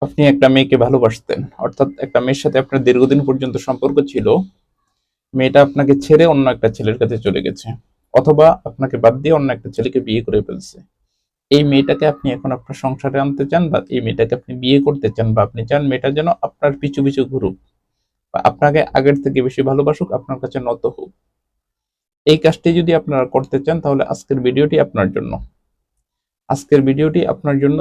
আপনি একটা মেয়েকে ভালোবাসতেন, অর্থাৎ একটা মেয়ের সাথে আপনার দীর্ঘদিন পর্যন্ত সম্পর্ক ছিল। মেয়েটা আপনাকে ছেড়ে অন্য একটা ছেলের কাছে চলে গেছে, অথবা আপনাকে বাদ দিয়ে অন্য একটা ছেলেকে বিয়ে করে ফেলছে। এই মেয়েটাকে আপনি এখন আপনার সংসারে আনতে চান, বা এই মেয়েটাকে আপনি বিয়ে করতে চান, বা আপনি চান মেয়েটা যেন আপনার পিছু পিছু ঘুরুক, বা আপনাকে আগের থেকে বেশি ভালোবাসুক, আপনার কাছে নত হোক। এই কাজটি যদি আপনারা করতে চান তাহলে আজকের ভিডিওটি আপনার জন্য।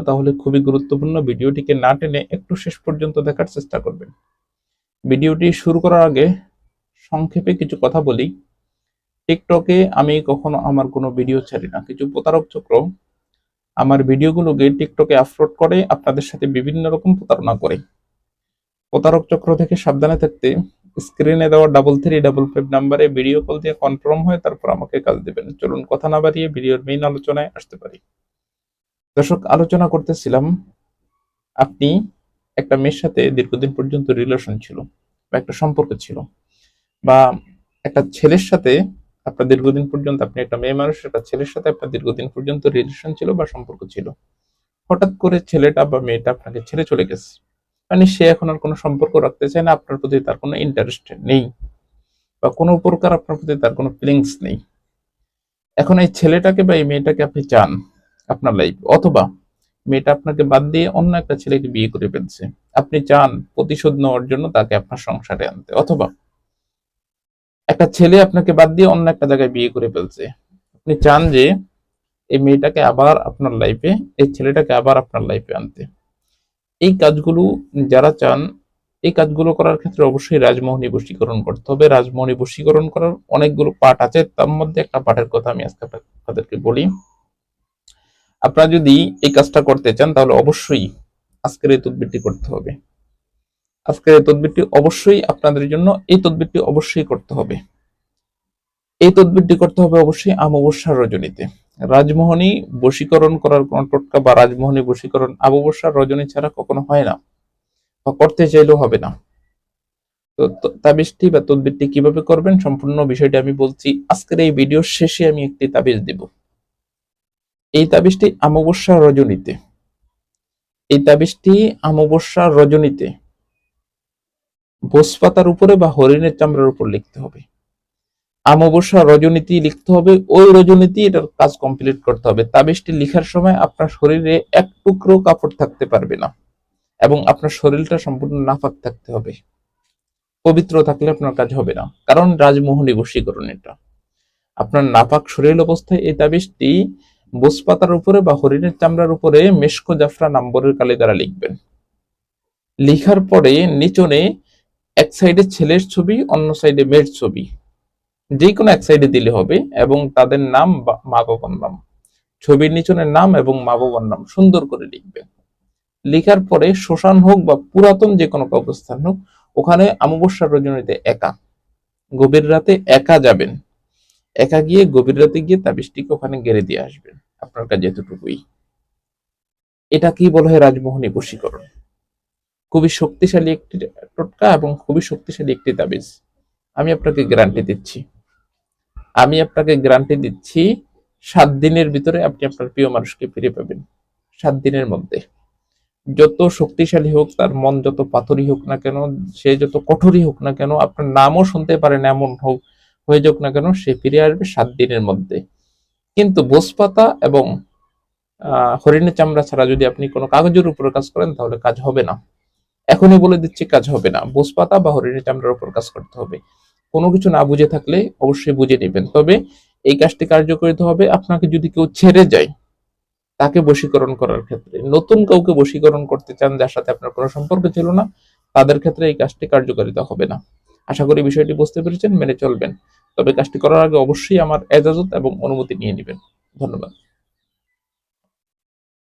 তাহলে খুবই গুরুত্বপূর্ণ। ভিডিওটিকে না টেনে একটু শেষ পর্যন্ত দেখার চেষ্টা করবেন। ভিডিওটি শুরু করার আগে সংক্ষেপে কিছু কথা বলি। টিকটকে আমি কখনো আমার কোনো ভিডিও ছাড়ি না। কিছু প্রতারক চক্র আমার ভিডিওগুলোকে টিকটকে আপলোড করে আপনাদের সাথে বিভিন্ন রকম প্রতারণা করে। প্রতারক চক্র থেকে সাবধানে থাকতে স্ক্রিনে দেওয়া 3355 নাম্বারে ভিডিও কল দিয়ে কনফার্ম হয়ে তারপর আমাকে কাজ দেবেন। চলুন কথা না বাড়িয়ে ভিডিওর মেইন আলোচনায় আসতে পারি। দর্শক, আলোচনা করতেছিলাম, আপনি একটা মেয়ের সাথে দীর্ঘদিন পর্যন্ত রিলেশন ছিল, বা একটা সম্পর্ক ছিল, বা একটা ছেলের সাথে আপনার দীর্ঘদিন পর্যন্ত, আপনি একটা মেয়ে মানুষ, একটা ছেলের সাথে আপনার দীর্ঘদিন পর্যন্ত রিলেশন ছিল বা সম্পর্ক ছিল। হঠাৎ করে ছেলেটা বা মেয়েটা আপনাকে ছেড়ে চলে গেছে, মানে সে এখন আর কোনো সম্পর্ক রাখতে চায় না, আপনার প্রতি তার কোনো ইন্টারেস্ট নেই, বা কোনো প্রকার আপনার প্রতি তার কোনো ফিলিংস নেই। এখন এই ছেলেটাকে বা এই মেয়েটাকে আপনি চান আপনার লাইফ, অথবা মেয়েটা আপনাকে বাদ দিয়ে অন্য একটা ছেলেকে বিয়ে করে ফেলছে, আপনি চান প্রতিশোধ নেওয়ার জন্য তাকে আপনার সংসারে আনতে, অথবা একটা ছেলে আপনাকে বাদ দিয়ে অন্য একটা জায়গায় বিয়ে করে ফেলছে, আপনি চান যে এই মেয়েটাকে আবার আপনার লাইফে, এই ছেলেটাকে আবার আপনার লাইফে আনতে। এই কাজগুলো যারা চান, এই কাজগুলো করার ক্ষেত্রে অবশ্যই রাজমোহনী বশীকরণ করতে হবে। রাজমোহনী বশীকরণ করার অনেকগুলো পার্ট আছে, তার মধ্যে একটা পার্টের কথা আমি আজকে আপনাদেরকে বলি। আপনারা যদি এই কাজটা করতে চান তাহলে অবশ্যই আজকের এই তদবিরটি করতে হবে। আজকের এই তদবিরটি অবশ্যই আপনাদের জন্য, এই তদবিরটি অবশ্যই করতে হবে। এই তদবিরটি করতে হবে অবশ্যই অমাবস্যার রজনীতে। রাজমোহনী বশীকরণ করার কোন টোটকা বা রাজমোহনী বশীকরণ অমাবস্যার রজনী ছাড়া কখনো হয় না, বা করতে চাইলেও হবে না। তো তাবিজটি বা তদবিরটি কিভাবে করবেন সম্পূর্ণ বিষয়টি আমি বলছি। আজকের এই ভিডিওর শেষে আমি একটি তাবিজ দেব। এই তাবিজটি অমাবস্যার রজনীতে, এই তাবিজটি অমাবস্যার রজনীতে বোসপাতার উপরে বা হরিণের চামড়ার উপর লিখতে হবে। অমাবস্যা রজনীতি লিখতে হবে, ওই রজনীতি এটার কাজ কমপ্লিট করতে হবে। তাবিজটি লিখার সময় আপনার শরীরে এক টুকরো কাপড় থাকতে পারবে না, এবং আপনার শরীরটা সম্পূর্ণ নাপাক থাকতে হবে। পবিত্র থাকলে আপনার কাজ হবে না, কারণ রাজমোহনী বশীকরণ এটা। আপনার নাপাক শরীর অবস্থায় এই তাবিজটি বোসপাতার উপরে বা হরিণের চামড়ার উপরে মেশকো জাফরান আম্বরের কালি দ্বারা লিখবেন। লিখার পরে নিচনে এক সাইডে ছেলের ছবি, অন্য সাইডে মেয়ের ছবি, যে কোনো এক সাইডে দিলে হবে, এবং তাদের নাম বা মা বাবার নাম, ছবির নিচনের নাম এবং মা বাবার নাম সুন্দর করে লিখবেন। লিখার পরে শ্মশান হোক বা পুরাতন যে কোনো কবরস্থান হোক, ওখানে অমাবস্যার রজনীতে একা, গভীর রাতে একা যাবেন। একা গিয়ে গভীর রাতে গিয়ে তাবিজটিকে ওখানে গেড়ে দিয়ে আসবেন। আপনার কাজ এতটুকুই। এটা কি বলা হয়? রাজমোহনী বশীকরণ। খুবই শক্তিশালী একটি টোটকা এবং খুবই শক্তিশালী একটি তাবিজ। আমি আপনাকে গ্যারান্টি দিচ্ছি, 7 দিনের ভিতরে আপনি আপনার প্রিয় মানুষকে ফিরে পাবেন। 7 দিনের মধ্যে। যত শক্তিশালী হোক, তার মন যত পাথরই হোক না কেন, সে যত কঠোরই হোক না কেন, আপনার নামও শুনতে পারেন এমন হোক, হয়ে যাক না কেন, সে ফিরে আসবে 7 দিনের মধ্যে। কিন্তু বোসপাতা এবং হরিণের চামড়া ছাড়া যদি আপনি কোনো কাগজের উপর কাজ করেন তাহলে কাজ হবে না। এখনই বলে দিচ্ছি, কাজ হবে না। বোসপাতা বা হরিণের চামড়ার উপর কাজ করতে হবে। কোনো কিছু না বুঝে থাকলে অবশ্যই বুঝে নেবেন। তবে এই কাজটি কার্যকরিত হবে আপনাকে যদি কেউ ছেড়ে যায়, তাকে বশীকরণ করার ক্ষেত্রে। নতুন কাউকে বশীকরণ করতে চান যার সাথে আপনার কোনো সম্পর্ক ছিল না, তাদের ক্ষেত্রে এই কাজটি কার্যকারিতা হবে না। আশা করি বিষয়টি বুঝতে পেরেছেন, মেনে চলবেন। তবে কাজটি করার আগে অবশ্যই আমার এজাজত এবং অনুমতি নিয়ে নেবেন। ধন্যবাদ।